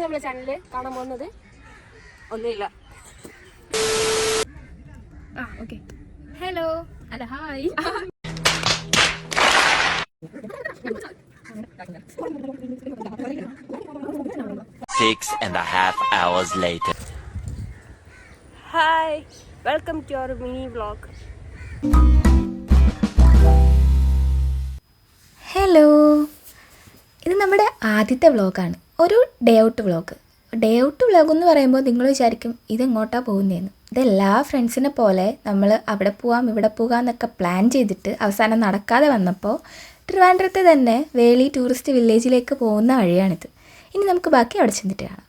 നമ്മളെ ചാനലിൽ കാണാൻ പോകുന്നത് ഒന്നുമില്ല. ഓക്കെ, ഹലോ അല്ല hi. Hi, welcome to our mini vlog. Hello, ഇത് നമ്മുടെ ആദ്യത്തെ വ്ളോഗാണ്, ഒരു day out vlog. Day out vlog എന്ന് പറയുമ്പോൾ നിങ്ങൾ വിചാരിക്കും ഇതെങ്ങോട്ടാണ് പോകുന്നതെന്ന്. ഇതെല്ലാ ഫ്രണ്ട്സിനെ പോലെ നമ്മൾ അവിടെ പോകാം ഇവിടെ പോകാം എന്നൊക്കെ പ്ലാൻ ചെയ്തിട്ട് അവസാനം നടക്കാതെ വന്നപ്പോൾ ട്രിവാൻഡ്രത്തെ തന്നെ വേളി ടൂറിസ്റ്റ് വില്ലേജിലേക്ക് പോകുന്ന വഴിയാണിത്. ഇനി നമുക്ക് ബാക്കി അവിടെ ചെന്നിട്ട് കാണാം.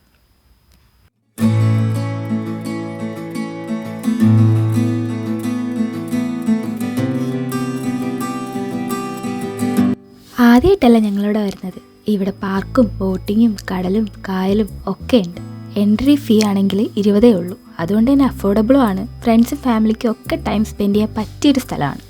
ആദ്യമായിട്ടല്ല ഞങ്ങളിവിടെ വരുന്നത്. ഇവിടെ പാർക്കും ബോട്ടിങ്ങും കടലും കായലും ഒക്കെ ഉണ്ട്. എൻട്രി ഫീ ആണെങ്കിൽ 20 ഉള്ളൂ. അതുകൊണ്ട് തന്നെ അഫോർഡബിളും ആണ്. ഫ്രണ്ട്സും ഫാമിലിക്കും ഒക്കെ ടൈം സ്പെൻഡ് ചെയ്യാൻ പറ്റിയൊരു സ്ഥലമാണ്.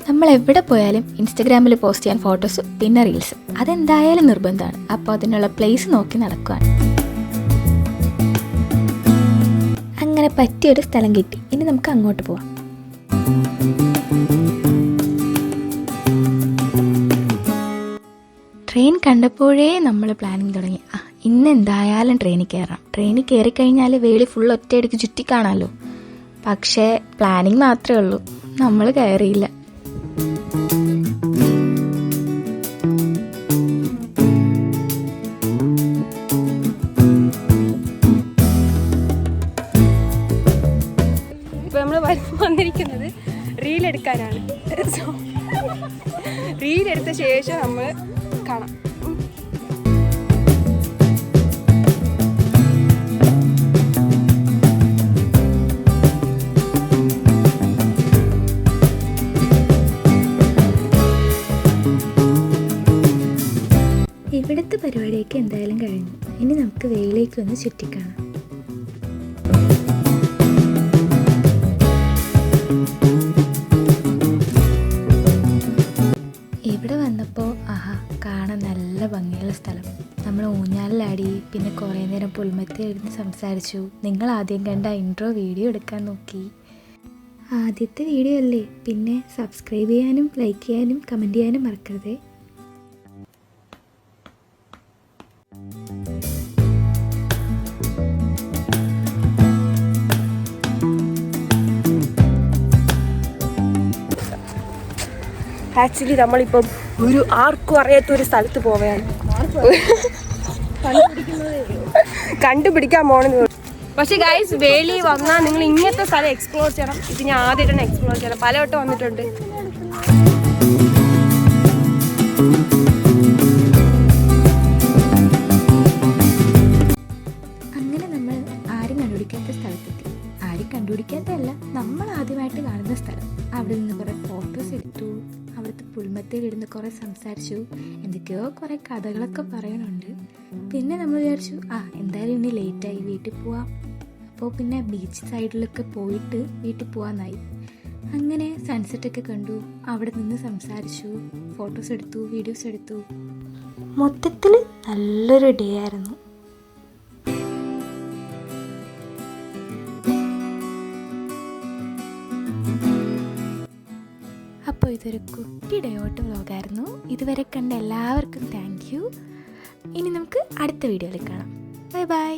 നമ്മൾ എവിടെ പോയാലും ഇൻസ്റ്റഗ്രാമിൽ പോസ്റ്റ് ചെയ്യാൻ ഫോട്ടോസ് പിന്നെ റീൽസ് അതെന്തായാലും നിർബന്ധമാണ്. അപ്പോൾ അതിനുള്ള പ്ലേസ് നോക്കി നടക്കുകയാണ്. അങ്ങനെ പറ്റിയൊരു സ്ഥലം കിട്ടി. ഇനി നമുക്ക് അങ്ങോട്ട് പോവാം. ട്രെയിൻ കണ്ടപ്പോഴേ നമ്മൾ പ്ലാനിങ് തുടങ്ങി. ഇന്ന് എന്തായാലും ട്രെയിനിൽ കയറാം. ട്രെയിനിൽ കയറിക്കഴിഞ്ഞാൽ വേളി ഫുൾ ഒറ്റയടിക്ക് ചുറ്റിക്കാണാമല്ലോ. പക്ഷേ പ്ലാനിങ് മാത്രമേ ഉള്ളൂ, നമ്മൾ കയറിയില്ല. വന്നിരിക്കുന്നത് റീലെടുക്കാനാണ്. റീലെടുത്ത ശേഷം നമ്മൾ കാണാം. ഇവിടുത്തെ പരിപാടിയൊക്കെ എന്തായാലും കഴിഞ്ഞു. ഇനി നമുക്ക് വേളിലേക്ക് ഒന്ന് ചുറ്റിക്കാണാം. ഇവിടെ വന്നപ്പോൾ കാണാൻ നല്ല ഭംഗിയുള്ള സ്ഥലം. നമ്മൾ ഊഞ്ഞാലിലാടി, പിന്നെ കുറേ നേരം പുൽമത്തി ഇരുന്ന് സംസാരിച്ചു. നിങ്ങൾ ആദ്യം കണ്ട ഇൻട്രോ വീഡിയോ എടുക്കാൻ നോക്കി. ആദ്യത്തെ വീഡിയോ അല്ലേ, പിന്നെ സബ്സ്ക്രൈബ് ചെയ്യാനും ലൈക്ക് ചെയ്യാനും കമൻറ്റ് ചെയ്യാനും മറക്കരുതേ. ആക്ച്വലി നമ്മളിപ്പം ഒരു ആർക്കും അറിയാത്ത ഒരു സ്ഥലത്ത് പോവുകയാണ്. കണ്ടുപിടിക്കാൻ പോണെന്ന്. പക്ഷെ ഗൈസ്, വേളി വന്നാൽ നിങ്ങൾ ഇങ്ങനത്തെ സ്ഥലം എക്സ്പ്ലോർ ചെയ്യണം. ഇത് ഞാൻ ആദ്യമായിട്ടാണ് എക്സ്പ്ലോർ ചെയ്യണം. പലവട്ടം വന്നിട്ടുണ്ട്. അങ്ങനെ നമ്മൾ ആരും കണ്ടുപിടിക്കാത്ത സ്ഥലത്തെത്തി. ആരും കണ്ടുപിടിക്കാത്തതല്ല, നമ്മൾ ആദ്യമായിട്ട് കാണുന്ന സ്ഥലം. അവിടെ നിന്ന് കുറേ ഫോട്ടോസ് എടുത്തു. അവിടുത്തെ പുൽമത്തേലിരുന്ന് കുറേ സംസാരിച്ചു. എന്തൊക്കെയോ കുറേ കഥകളൊക്കെ പറയാനുണ്ട്. പിന്നെ നമ്മൾ വിചാരിച്ചു എന്തായാലും ഇനി ലേറ്റായി, വീട്ടിൽ പോവാം. അപ്പോൾ പിന്നെ ബീച്ച് സൈഡിലൊക്കെ പോയിട്ട് വീട്ടിൽ പോകാമെന്നായി. അങ്ങനെ സൺസെറ്റൊക്കെ കണ്ടു. അവിടെ നിന്ന് സംസാരിച്ചു, ഫോട്ടോസ് എടുത്തു, വീഡിയോസ് എടുത്തു. മൊത്തത്തിൽ നല്ലൊരു ഡേ ആയിരുന്നു. അപ്പോൾ ഇതൊരു കുട്ടി ഡേ ഔട്ട് വ്ളോഗായിരുന്നു. ഇതുവരെ കണ്ട എല്ലാവർക്കും താങ്ക് യു. ഇനി നമുക്ക് അടുത്ത വീഡിയോയിൽ കാണാം. Bye bye.